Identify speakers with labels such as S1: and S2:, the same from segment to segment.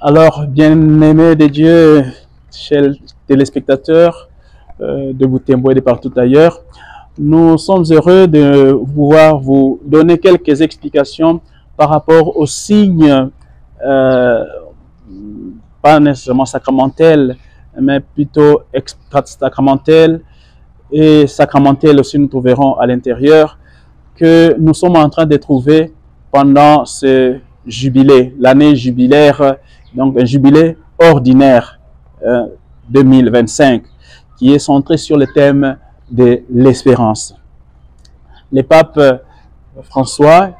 S1: Alors, bien-aimés de Dieu, chers téléspectateurs de Butembo et de partout ailleurs, nous sommes heureux de pouvoir vous donner quelques explications par rapport aux signes, pas nécessairement sacramentels, mais plutôt extra-sacramentels et sacramentels aussi, nous trouverons à l'intérieur, que nous sommes en train de trouver pendant ce jubilé, l'année jubilaire, donc un jubilé ordinaire 2025, qui est centré sur le thème de l'espérance. Le pape François,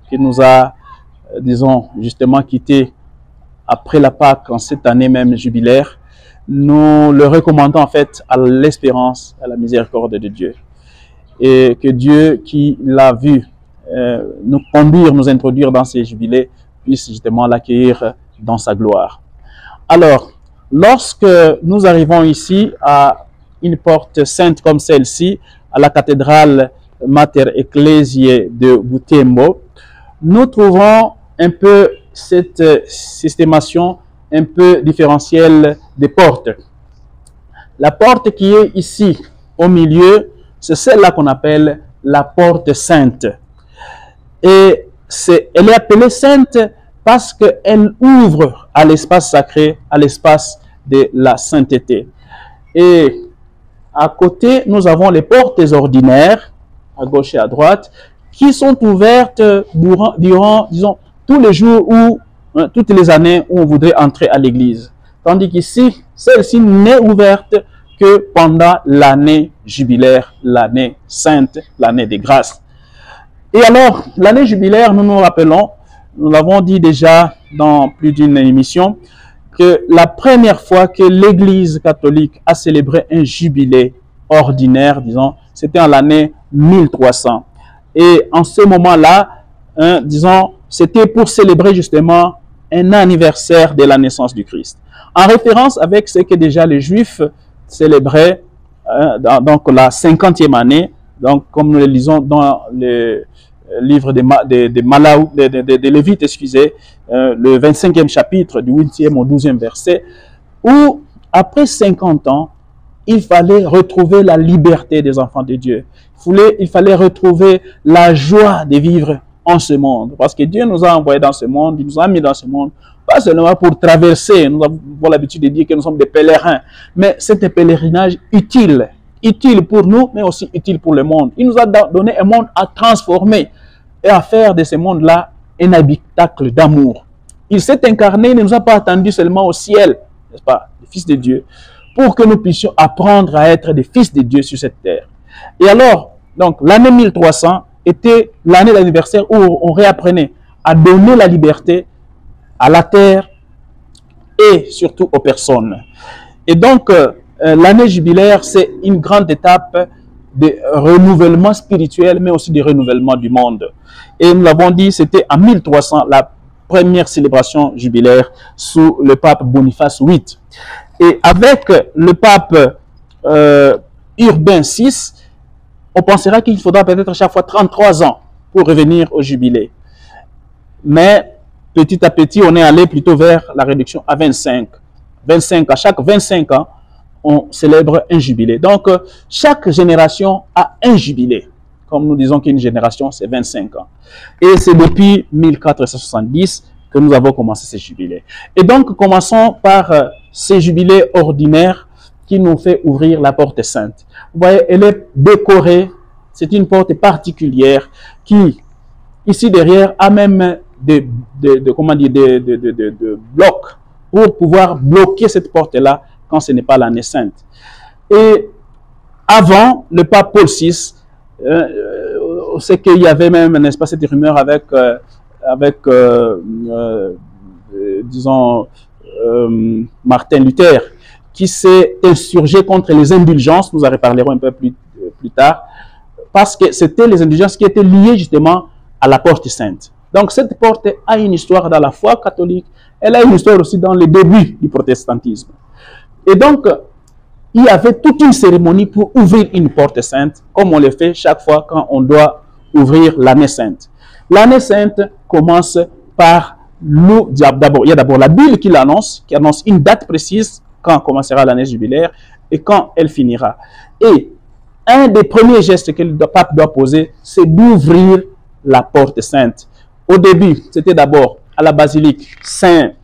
S1: qui nous a, disons, justement quitté après la Pâque, en cette année même jubilaire, nous le recommandons en fait à l'espérance, à la miséricorde de Dieu. Et que Dieu, qui l'a vu nous conduire, nous introduire dans ces jubilés, puisse justement l'accueillir dans sa gloire. Alors, lorsque nous arrivons ici à une porte sainte comme celle-ci, à la cathédrale Mater Ecclesiae de Butembo, nous trouvons un peu cette systémation un peu différentielle des portes. La porte qui est ici, au milieu, c'est celle-là qu'on appelle la porte sainte. Et elle est appelée sainte parce qu'elle ouvre à l'espace sacré, à l'espace de la sainteté. Et à côté, nous avons les portes ordinaires, à gauche et à droite, qui sont ouvertes durant disons, tous les jours ou toutes les années où on voudrait entrer à l'église. Tandis qu'ici, celle-ci n'est ouverte que pendant l'année jubilaire, l'année sainte, l'année des grâces. Et alors, l'année jubilaire, nous nous rappelons, nous l'avons dit déjà dans plus d'une émission, que la première fois que l'Église catholique a célébré un jubilé ordinaire, disons, c'était en l'année 1300. Et en ce moment-là, disons, c'était pour célébrer justement un anniversaire de la naissance du Christ. En référence avec ce que déjà les Juifs célébraient donc la 50e année, donc comme nous le lisons dans le livre de Lévites, excusez, le 25e chapitre du 8e au 12e verset, où après 50 ans, il fallait retrouver la liberté des enfants de Dieu. Il fallait retrouver la joie de vivre en ce monde. Parce que Dieu nous a envoyés dans ce monde, il nous a mis dans ce monde, pas seulement pour traverser, nous avons l'habitude de dire que nous sommes des pèlerins, mais c'est un pèlerinage utile pour nous, mais aussi utile pour le monde. Il nous a donné un monde à transformer et à faire de ce monde-là un habitacle d'amour. Il s'est incarné, il ne nous a pas attendu seulement au ciel, n'est-ce pas, les fils de Dieu, pour que nous puissions apprendre à être des fils de Dieu sur cette terre. Et alors, donc, l'année 1300 était l'année d'anniversaire où on réapprenait à donner la liberté à la terre et surtout aux personnes. Et donc, l'année jubilaire, c'est une grande étape de renouvellement spirituel, mais aussi de renouvellement du monde. Et nous l'avons dit, c'était en 1300, la première célébration jubilaire sous le pape Boniface VIII. Et avec le pape Urbain VI, on pensera qu'il faudra peut-être chaque fois 33 ans pour revenir au jubilé. Mais petit à petit, on est allé plutôt vers la réduction à 25. À chaque 25 ans, on célèbre un jubilé. Donc, chaque génération a un jubilé. Comme nous disons qu'une génération, c'est 25 ans. Et c'est depuis 1470 que nous avons commencé ces jubilés. Et donc, commençons par ces jubilés ordinaires qui nous fait ouvrir la porte sainte. Vous voyez, elle est décorée. C'est une porte particulière qui, ici derrière, a même des blocs pour pouvoir bloquer cette porte-là quand ce n'est pas l'année sainte. Et avant, le pape Paul VI, c'est qu'il y avait même, n'est-ce pas, cette rumeur disons, Martin Luther, qui s'est insurgé contre les indulgences, nous en reparlerons un peu plus tard, parce que c'était les indulgences qui étaient liées justement à la porte sainte. Donc cette porte a une histoire dans la foi catholique, elle a une histoire aussi dans les débuts du protestantisme. Et donc, il y avait toute une cérémonie pour ouvrir une porte sainte, comme on le fait chaque fois quand on doit ouvrir l'année sainte. L'année sainte commence par il y a d'abord la Bible qui l'annonce, qui annonce une date précise quand commencera l'année jubilaire et quand elle finira. Et un des premiers gestes que le pape doit poser, c'est d'ouvrir la porte sainte. Au début, c'était d'abord à la basilique Saint-Pierre,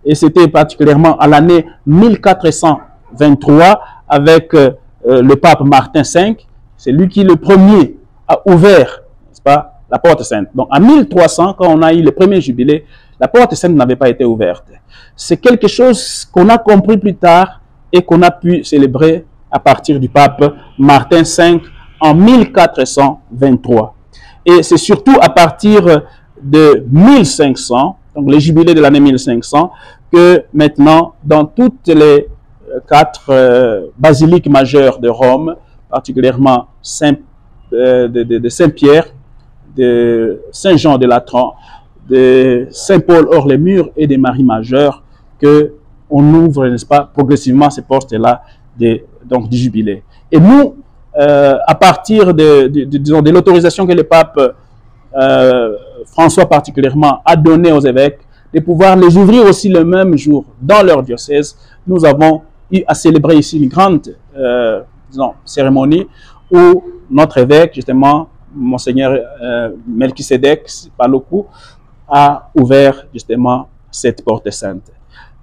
S1: et c'était particulièrement à l'année 1423 avec le pape Martin V. C'est lui qui, le premier, a ouvert, n'est-ce pas, la porte sainte. Donc, en 1300, quand on a eu le premier jubilé, la porte sainte n'avait pas été ouverte. C'est quelque chose qu'on a compris plus tard et qu'on a pu célébrer à partir du pape Martin V en 1423. Et c'est surtout à partir de 1500, donc les jubilés de l'année 1500, que maintenant, dans toutes les 4 basiliques majeures de Rome, particulièrement de Saint-Pierre, de Saint-Jean de Latran, de Saint-Paul hors les murs et des Maries majeures, que on ouvre, n'est-ce pas, progressivement ces postes-là du jubilé. Et nous, à partir de l'autorisation que le pape François particulièrement a donnée aux évêques, de pouvoir les ouvrir aussi le même jour dans leur diocèse, nous avons eu à célébrer ici une grande cérémonie où notre évêque, justement, Monseigneur Melchisedec Paloku, a ouvert justement cette porte sainte.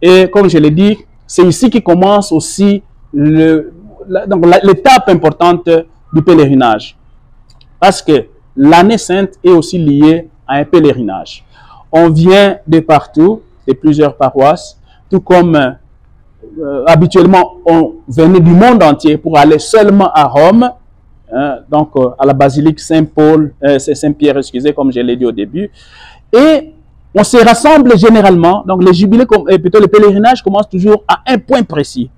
S1: Et comme je l'ai dit, c'est ici qui commence aussi l'étape importante du pèlerinage. Parce que l'année sainte est aussi liée à un pèlerinage. On vient de partout, de plusieurs paroisses, tout comme habituellement on venait du monde entier pour aller seulement à Rome, donc à la basilique Saint-Pierre, excusez, comme je l'ai dit au début. Et on se rassemble généralement, donc les jubilés, plutôt le pèlerinage commence toujours à un point précis,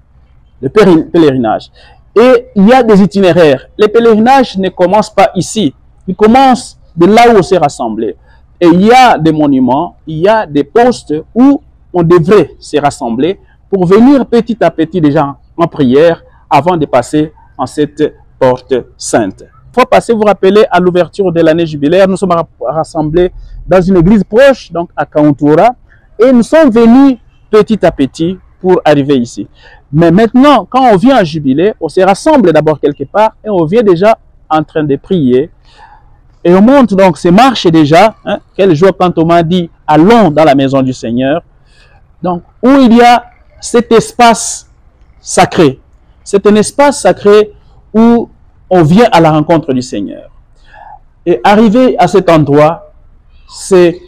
S1: le pèlerinage. Et il y a des itinéraires. Les pèlerinages ne commencent pas ici, ils commencent de là où on s'est rassemblé. Et il y a des monuments, il y a des postes où on devrait se rassembler pour venir petit à petit déjà en prière avant de passer en cette porte sainte. Fois passée, vous vous rappelez, à l'ouverture de l'année jubilaire, nous sommes rassemblés dans une église proche, donc à Kauntura, et nous sommes venus petit à petit pour arriver ici. Mais maintenant, quand on vient à jubilé, on se rassemble d'abord quelque part et on vient déjà en train de prier. Et on monte donc ces marches déjà. Quelle joie quand on m'a dit « Allons dans la maison du Seigneur ». Donc, où il y a cet espace sacré. C'est un espace sacré où on vient à la rencontre du Seigneur. Et arriver à cet endroit, c'est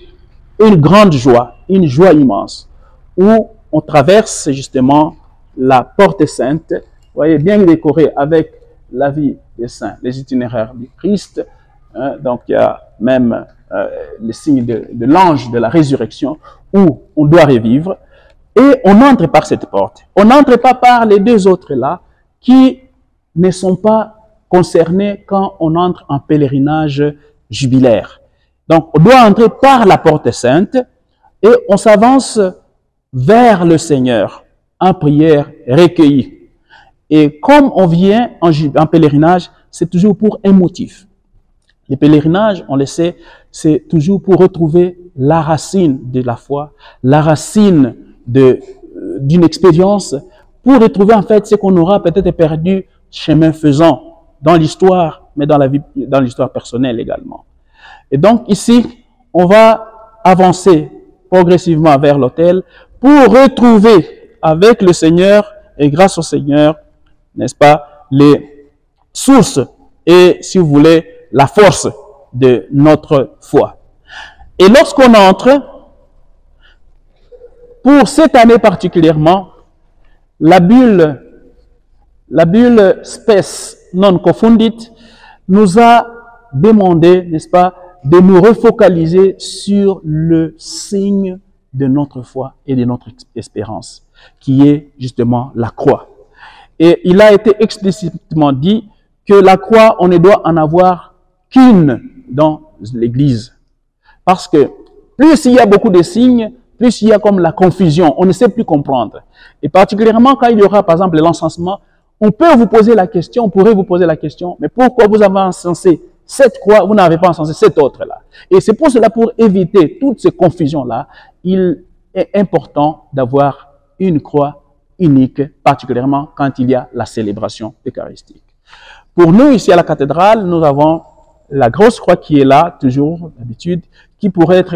S1: une grande joie, une joie immense, où on traverse justement la porte sainte, vous voyez, bien décorée avec la vie des saints, les itinéraires du Christ. Donc il y a même le signe de l'ange de la résurrection où on doit revivre. Et on entre par cette porte. On n'entre pas par les deux autres là qui ne sont pas concernés quand on entre en pèlerinage jubilaire. Donc on doit entrer par la porte sainte et on s'avance vers le Seigneur en prière recueillie. Et comme on vient en pèlerinage, c'est toujours pour un motif. Les pèlerinages, on le sait, c'est toujours pour retrouver la racine de la foi, la racine d'une expérience, pour retrouver en fait ce qu'on aura peut-être perdu chemin faisant dans l'histoire, mais dans l'histoire personnelle également. Et donc ici, on va avancer progressivement vers l'autel pour retrouver avec le Seigneur et grâce au Seigneur, n'est-ce pas, les sources et, si vous voulez, la force de notre foi. Et lorsqu'on entre, pour cette année particulièrement, la bulle Spes non confundit nous a demandé, n'est-ce pas, de nous refocaliser sur le signe de notre foi et de notre espérance, qui est justement la croix. Et il a été explicitement dit que la croix, on ne doit en avoir qu'une dans l'Église. Parce que plus il y a beaucoup de signes, plus il y a comme la confusion, on ne sait plus comprendre. Et particulièrement quand il y aura par exemple l'encensement, on peut vous poser la question, on pourrait vous poser la question, mais pourquoi vous avez encensé cette croix, vous n'avez pas encensé cette autre-là. Et c'est pour cela, pour éviter toutes ces confusions-là, il est important d'avoir une croix unique, particulièrement quand il y a la célébration eucharistique. Pour nous, ici à la cathédrale, nous avons la grosse croix qui est là, toujours d'habitude, qui pourrait être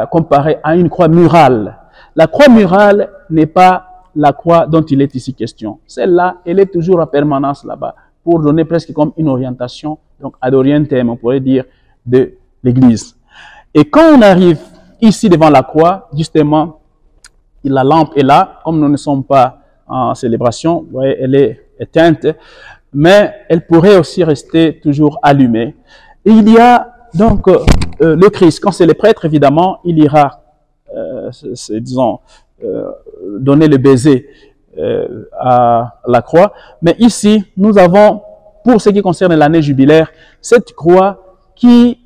S1: comparée à une croix murale. La croix murale n'est pas la croix dont il est ici question. Celle-là, elle est toujours en permanence là-bas, pour donner presque comme une orientation, donc ad orientem, on pourrait dire, de l'Église. Et quand on arrive ici devant la croix, justement, la lampe est là, comme nous ne sommes pas en célébration, vous voyez, elle est éteinte, mais elle pourrait aussi rester toujours allumée. Et il y a donc le Christ. Quand c'est le prêtre, évidemment, il ira, disons, donner le baiser à la croix. Mais ici, nous avons, pour ce qui concerne l'année jubilaire, cette croix qui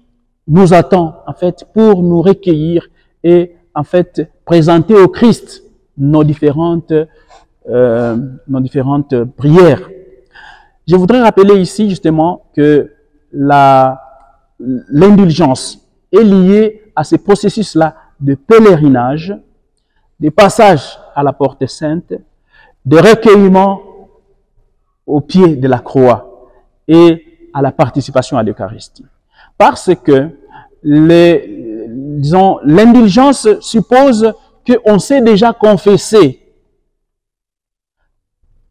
S1: nous attend, en fait, pour nous recueillir et, en fait, présenter au Christ nos différentes prières. Je voudrais rappeler ici, justement, que l'indulgence est liée à ce processus-là de pèlerinage, de passage à la porte sainte, de recueillement au pied de la croix et à la participation à l'Eucharistie. Parce que l'indulgence suppose qu'on s'est déjà confessé.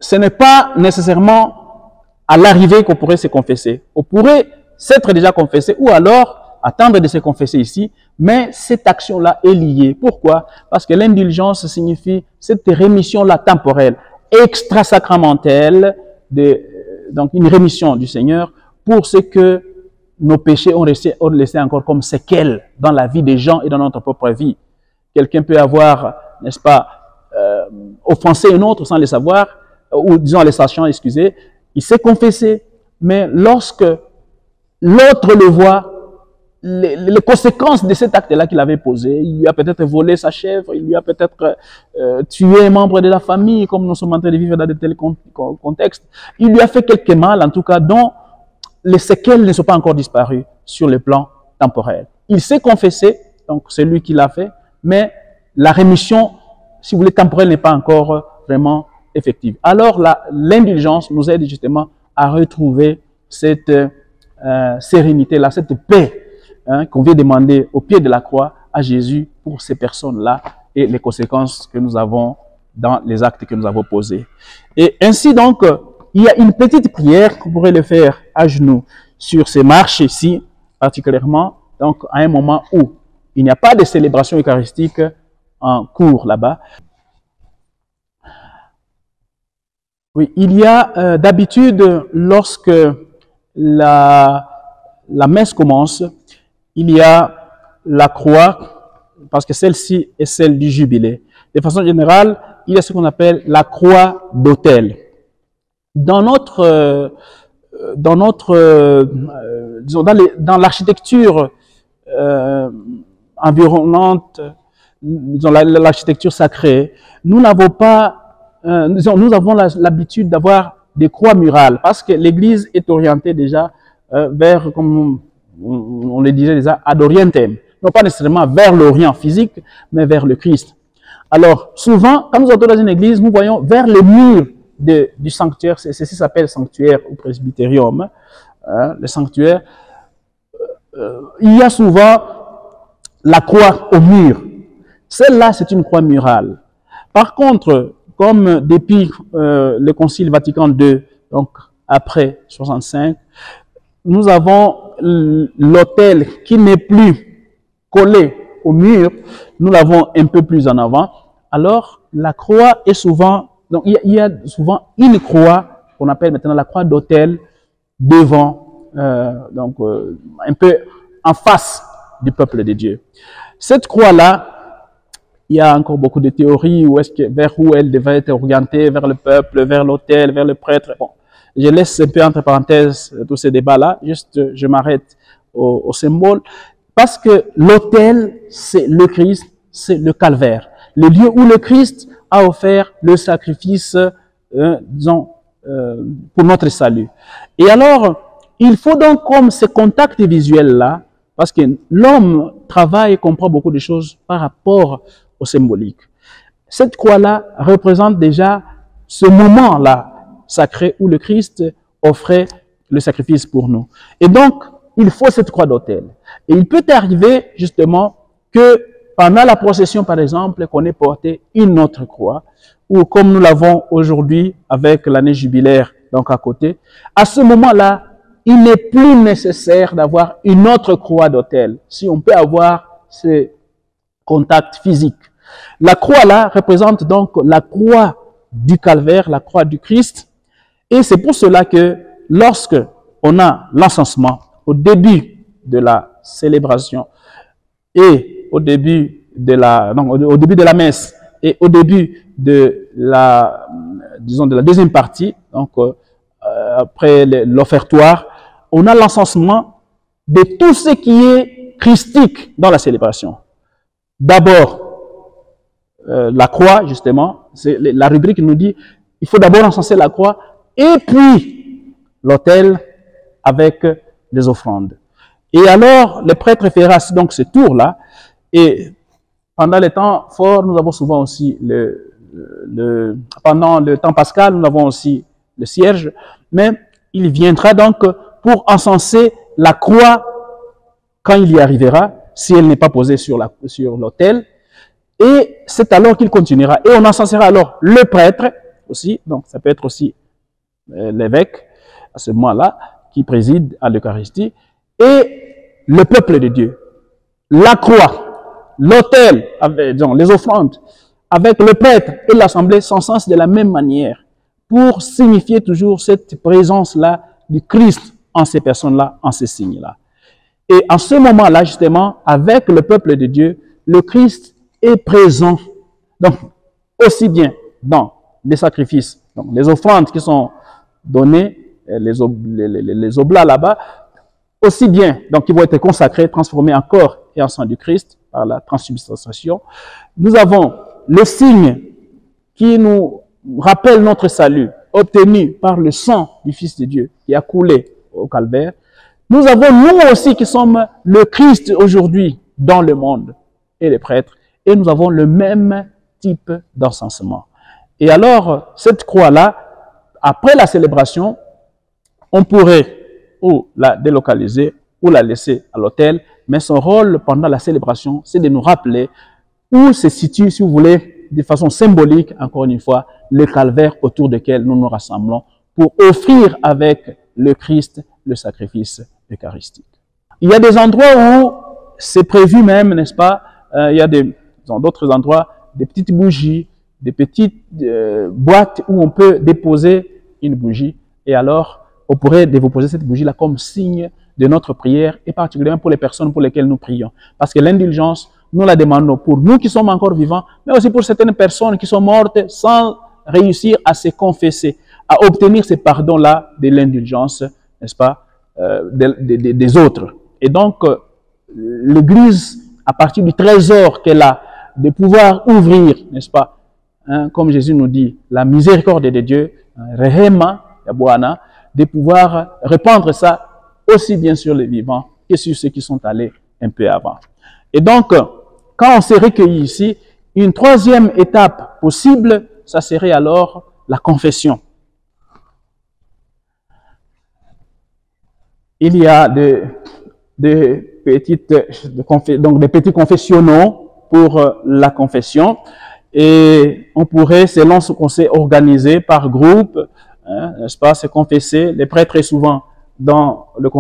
S1: Ce n'est pas nécessairement à l'arrivée qu'on pourrait se confesser. On pourrait s'être déjà confessé ou alors attendre de se confesser ici, mais cette action-là est liée. Pourquoi? Parce que l'indulgence signifie cette rémission-là temporelle, extra-sacramentelle, donc une rémission du Seigneur pour ce que nos péchés ont laissé encore comme séquelles dans la vie des gens et dans notre propre vie. Quelqu'un peut avoir, n'est-ce pas, offensé un autre sans le savoir, ou disons les sachant, excusez, il s'est confessé, mais lorsque l'autre le voit, les conséquences de cet acte-là qu'il avait posé, il lui a peut-être volé sa chèvre, il lui a peut-être tué un membre de la famille, comme nous sommes en train de vivre dans de tels contextes, il lui a fait quelque mal, en tout cas, dont les séquelles ne sont pas encore disparues sur le plan temporel. Il s'est confessé, donc c'est lui qui l'a fait, mais la rémission, si vous voulez, temporelle n'est pas encore vraiment effective. Alors l'indulgence nous aide justement à retrouver cette sérénité-là, cette paix qu'on vient demander au pied de la croix à Jésus pour ces personnes-là et les conséquences que nous avons dans les actes que nous avons posés. Et ainsi donc, il y a une petite prière qu'on pourrait le faire à genoux sur ces marches ici, particulièrement, donc à un moment où il n'y a pas de célébration eucharistique en cours là-bas. Oui, il y a d'habitude, lorsque la messe commence, il y a la croix, parce que celle-ci est celle du jubilé. De façon générale, il y a ce qu'on appelle la croix d'autel. Dans l'architecture environnante, disons l'architecture sacrée, nous n'avons pas nous avons l'habitude d'avoir des croix murales parce que l'Église est orientée déjà vers, comme on le disait déjà, ad orientem. Non pas nécessairement vers l'Orient physique, mais vers le Christ. Alors, souvent, quand nous entrons dans une église, nous voyons vers le mur du sanctuaire, ceci s'appelle sanctuaire ou presbyterium, le sanctuaire, il y a souvent la croix au mur. Celle-là, c'est une croix murale. Par contre, comme depuis le Concile Vatican II, donc après 65, nous avons l'autel qui n'est plus collé au mur, nous l'avons un peu plus en avant. Alors, la croix est souvent, donc il y a souvent une croix qu'on appelle maintenant la croix d'autel devant, un peu en face du peuple de Dieu. Cette croix-là, il y a encore beaucoup de théories vers où elle devait être orientée, vers le peuple, vers l'autel, vers le prêtre. Bon, je laisse un peu entre parenthèses tous ces débats-là, juste je m'arrête au symbole, parce que l'autel, c'est le Christ, c'est le calvaire, le lieu où le Christ a offert le sacrifice, pour notre salut. Et alors, il faut donc comme ce contact visuel-là, parce que l'homme travaille et comprend beaucoup de choses par rapport au symbolique. Cette croix-là représente déjà ce moment-là sacré où le Christ offrait le sacrifice pour nous. Et donc, il faut cette croix d'autel. Et il peut arriver justement que pendant la procession, par exemple, qu'on ait porté une autre croix, ou comme nous l'avons aujourd'hui avec l'année jubilaire, donc à côté, à ce moment-là, il n'est plus nécessaire d'avoir une autre croix d'autel, si on peut avoir ce contact physique. La croix là représente donc la croix du calvaire, la croix du Christ, et c'est pour cela que lorsque on a l'encensement au début de la célébration et au début de la messe et au début de la, disons, de la deuxième partie, donc après l'offertoire, on a l'encensement de tout ce qui est christique dans la célébration. D'abord, la croix, justement, la rubrique nous dit, il faut d'abord encenser la croix, et puis l'autel avec les offrandes. Et alors, le prêtre fera donc ce tour-là, et pendant les temps forts, nous avons souvent aussi pendant le temps pascal, nous avons aussi le cierge, mais il viendra donc pour encenser la croix quand il y arrivera, si elle n'est pas posée sur l'autel, et c'est alors qu'il continuera. Et on encensera alors le prêtre aussi, donc ça peut être aussi l'évêque à ce moment-là, qui préside à l'Eucharistie, et le peuple de Dieu. La croix, l'autel, les offrandes, avec le prêtre et l'assemblée s'encensent de la même manière, pour signifier toujours cette présence-là du Christ en ces personnes-là, en ces signes-là. Et en ce moment-là, justement, avec le peuple de Dieu, le Christ est présent. Donc, aussi bien dans les sacrifices, donc les offrandes qui sont données, les oblats là-bas, aussi bien, donc qui vont être consacrés, transformés en corps et en sang du Christ par la transsubstantiation. Nous avons le signe qui nous rappelle notre salut, obtenu par le sang du Fils de Dieu qui a coulé au calvaire. Nous avons nous aussi qui sommes le Christ aujourd'hui dans le monde et les prêtres, et nous avons le même type d'encensement. Et alors, cette croix-là, après la célébration, on pourrait ou la délocaliser ou la laisser à l'autel, mais son rôle pendant la célébration, c'est de nous rappeler où se situe, si vous voulez, de façon symbolique, encore une fois, le calvaire autour duquel nous nous rassemblons pour offrir avec le Christ le sacrifice eucharistique. Il y a des endroits où c'est prévu même, n'est-ce pas, il y a dans d'autres endroits, des petites bougies, des petites boîtes où on peut déposer une bougie. Et alors, on pourrait déposer cette bougie-là comme signe de notre prière, et particulièrement pour les personnes pour lesquelles nous prions. Parce que l'indulgence, nous la demandons pour nous qui sommes encore vivants, mais aussi pour certaines personnes qui sont mortes sans réussir à se confesser, à obtenir ce pardon-là de l'indulgence, n'est-ce pas, des autres. Et donc, l'Église, à partir du trésor qu'elle a, de pouvoir ouvrir, n'est-ce pas, hein, comme Jésus nous dit, la miséricorde de Dieu, rehema, yabuana, de pouvoir répandre ça aussi bien sur les vivants que sur ceux qui sont allés un peu avant. Et donc, quand on s'est recueilli ici, une troisième étape possible, ça serait alors la confession. Il y a des petits confessionnaux pour la confession, et on pourrait, selon ce qu'on s'est organisé par groupe, hein, n'est-ce pas, se confesser. Les prêtres très souvent dans le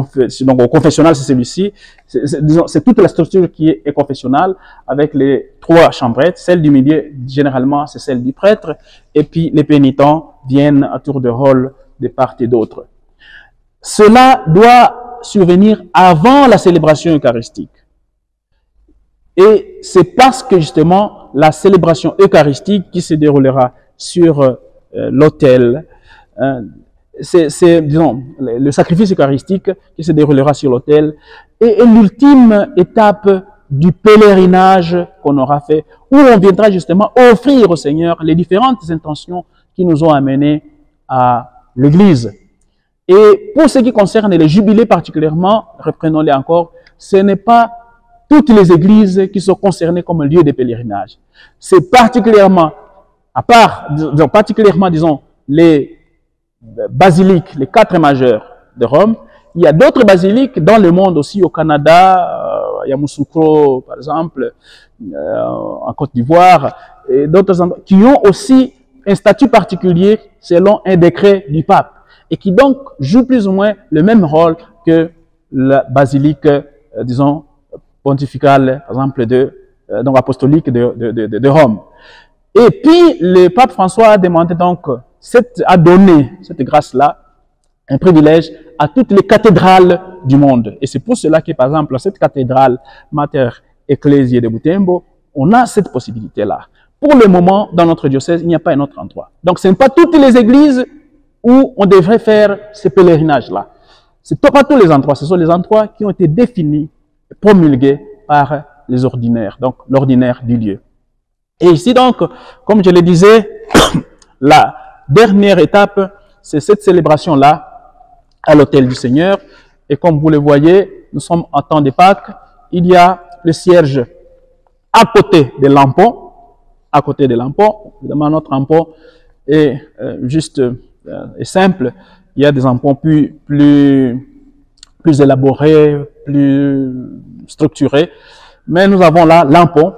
S1: donc au confessionnal, c'est celui-ci. C'est toute la structure qui est confessionnale avec les trois chambrettes. Celle du milieu, généralement, c'est celle du prêtre. Et puis, les pénitents viennent à tour de rôle de part et d'autre. Cela doit survenir avant la célébration eucharistique. Et c'est parce que, justement, la célébration eucharistique qui se déroulera sur l'autel, disons, le sacrifice eucharistique qui se déroulera sur l'autel est l'ultime étape du pèlerinage qu'on aura fait, où on viendra justement offrir au Seigneur les différentes intentions qui nous ont amenés à l'Église. Et pour ce qui concerne les jubilés particulièrement, reprenons-les encore, ce n'est pas toutes les églises qui sont concernées comme un lieu de pèlerinage. C'est particulièrement, disons, les basiliques, les 4 majeures de Rome. Il y a d'autres basiliques dans le monde aussi, au Canada, il y a Yamoussoukro, par exemple, en Côte d'Ivoire, et d'autres endroits, qui ont aussi un statut particulier selon un décret du pape, et qui donc jouent plus ou moins le même rôle que la basilique, disons, pontificale, par exemple, donc apostolique de Rome. Et puis, le pape François a demandé donc, a donné cette grâce-là, un privilège à toutes les cathédrales du monde. Et c'est pour cela que, par exemple, cette cathédrale Mater Ecclesiae de Butembo, on a cette possibilité-là. Pour le moment, dans notre diocèse, il n'y a pas un autre endroit. Donc, ce n'est pas toutes les églises où on devrait faire ces pèlerinages-là. Ce n'est pas tous les endroits, ce sont les endroits qui ont été définis, promulgués par les ordinaires, donc l'ordinaire du lieu. Et ici, donc, comme je le disais, la dernière étape, c'est cette célébration-là à l'autel du Seigneur. Et comme vous le voyez, nous sommes en temps de Pâques. Il y a le cierge à côté des lampons. À côté des lampons. Évidemment, notre lampon est juste et simple. Il y a des lampons plus élaborés, plus structurés. Mais nous avons là lampon.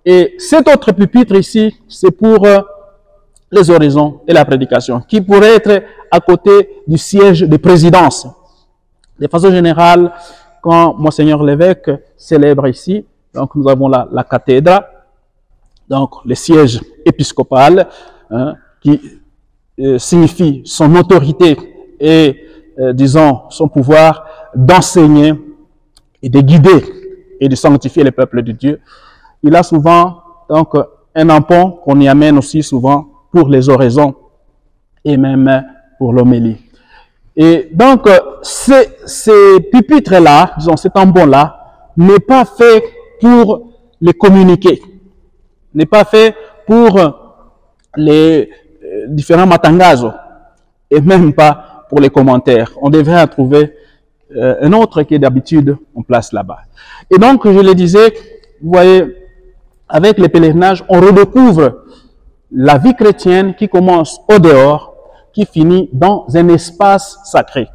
S1: Et cet autre pupitre ici, c'est pour les oraisons et la prédication, qui pourrait être à côté du siège de présidence. De façon générale, quand Monseigneur l'évêque célèbre ici, donc nous avons là la cathédrale, donc le siège épiscopal, qui signifie son autorité et, disons, son pouvoir d'enseigner et de guider et de sanctifier le peuple de Dieu. Il a souvent donc un ampon qu'on y amène aussi souvent pour les oraisons et même pour l'homélie. Et donc, ces pupitres-là, disons, cet ampon-là, n'est pas fait pour les communiquer, n'est pas fait pour les différents matangazos, et même pas pour les commentaires. On devrait en trouver un autre qui d'habitude on place là-bas. Et donc, je le disais, vous voyez, avec les pèlerinages, on redécouvre la vie chrétienne qui commence au dehors, qui finit dans un espace sacré.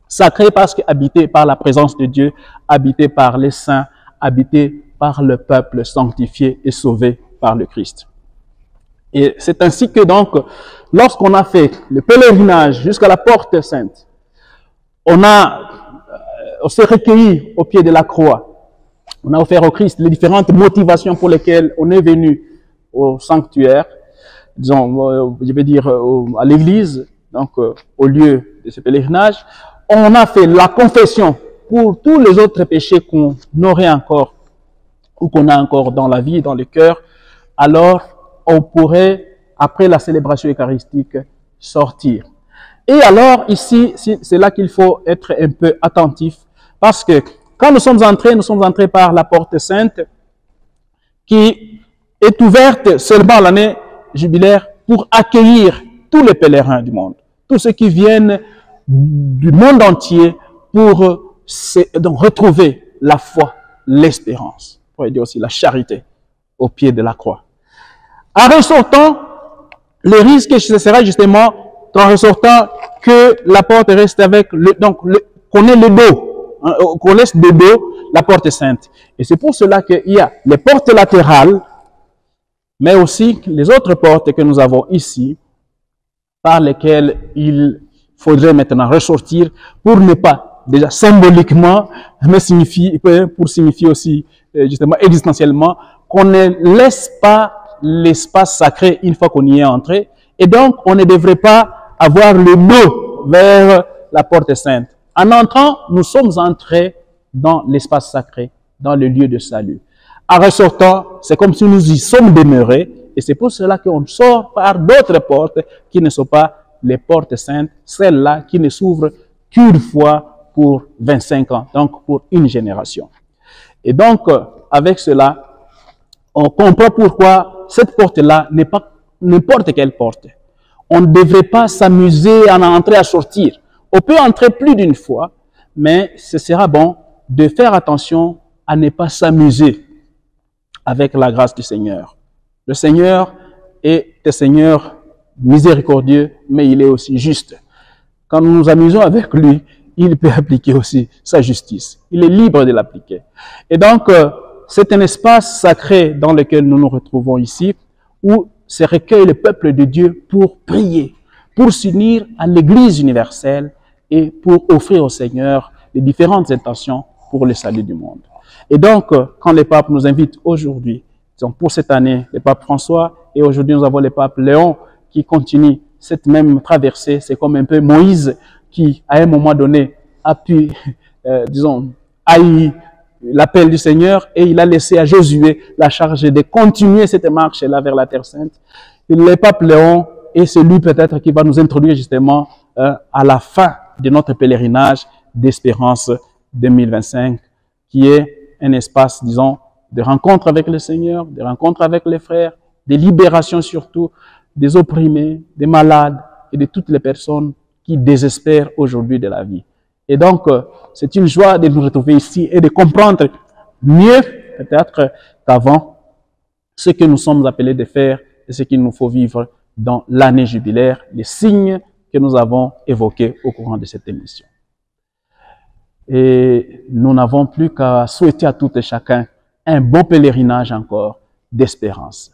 S1: Sacré parce qu'habité par la présence de Dieu, habité par les saints, habité par le peuple sanctifié et sauvé par le Christ. Et c'est ainsi que donc, lorsqu'on a fait le pèlerinage jusqu'à la porte sainte, on s'est recueilli au pied de la croix. On a offert au Christ les différentes motivations pour lesquelles on est venu au sanctuaire, disons, je vais dire à l'église, donc au lieu de ce pèlerinage. On a fait la confession pour tous les autres péchés qu'on aurait encore ou qu'on a encore dans la vie, dans le cœur. Alors, on pourrait, après la célébration eucharistique, sortir. Et alors, ici, c'est là qu'il faut être un peu attentif, parce que quand nous sommes entrés par la porte sainte, qui est ouverte seulement l'année jubilaire pour accueillir tous les pèlerins du monde, tous ceux qui viennent du monde entier pour donc retrouver la foi, l'espérance, on pourrait dire aussi la charité au pied de la croix. En ressortant, le risque sera justement, en ressortant, que la porte reste avec qu'on ait le dos, qu'on laisse de dos la porte sainte. Et c'est pour cela qu'il y a les portes latérales, mais aussi les autres portes que nous avons ici, par lesquelles il faudrait maintenant ressortir pour ne pas, déjà symboliquement, mais pour signifier aussi, justement, existentiellement, qu'on ne laisse pas l'espace sacré une fois qu'on y est entré. Et donc, on ne devrait pas avoir le dos vers la porte sainte. En entrant, nous sommes entrés dans l'espace sacré, dans le lieu de salut. En ressortant, c'est comme si nous y sommes demeurés, et c'est pour cela qu'on sort par d'autres portes qui ne sont pas les portes saintes, celles-là qui ne s'ouvrent qu'une fois pour 25 ans, donc pour une génération. Et donc, avec cela, on comprend pourquoi cette porte-là n'est pas n'importe quelle porte. On ne devrait pas s'amuser à en entrer, à sortir. On peut entrer plus d'une fois, mais ce sera bon de faire attention à ne pas s'amuser avec la grâce du Seigneur. Le Seigneur est un Seigneur miséricordieux, mais il est aussi juste. Quand nous nous amusons avec lui, il peut appliquer aussi sa justice. Il est libre de l'appliquer. Et donc, c'est un espace sacré dans lequel nous nous retrouvons ici, où se recueille le peuple de Dieu pour prier, pour s'unir à l'Église universelle et pour offrir au Seigneur les différentes intentions pour le salut du monde. Et donc, quand le pape nous invite aujourd'hui, pour cette année, le pape François, et aujourd'hui nous avons le pape Léon qui continue cette même traversée, c'est comme un peu Moïse qui, à un moment donné, a pu, haïr l'appel du Seigneur et il a laissé à Josué la charge de continuer cette marche-là vers la Terre Sainte. Et le pape Léon est celui peut-être qui va nous introduire justement à la fin de notre pèlerinage d'Espérance 2025, qui est un espace, disons, de rencontre avec le Seigneur, de rencontre avec les frères, de libération surtout des opprimés, des malades et de toutes les personnes qui désespèrent aujourd'hui de la vie. Et donc, c'est une joie de nous retrouver ici et de comprendre mieux, peut-être qu'avant, ce que nous sommes appelés de faire et ce qu'il nous faut vivre dans l'année jubilaire, les signes que nous avons évoqués au courant de cette émission. Et nous n'avons plus qu'à souhaiter à tout et chacun un bon pèlerinage encore d'espérance.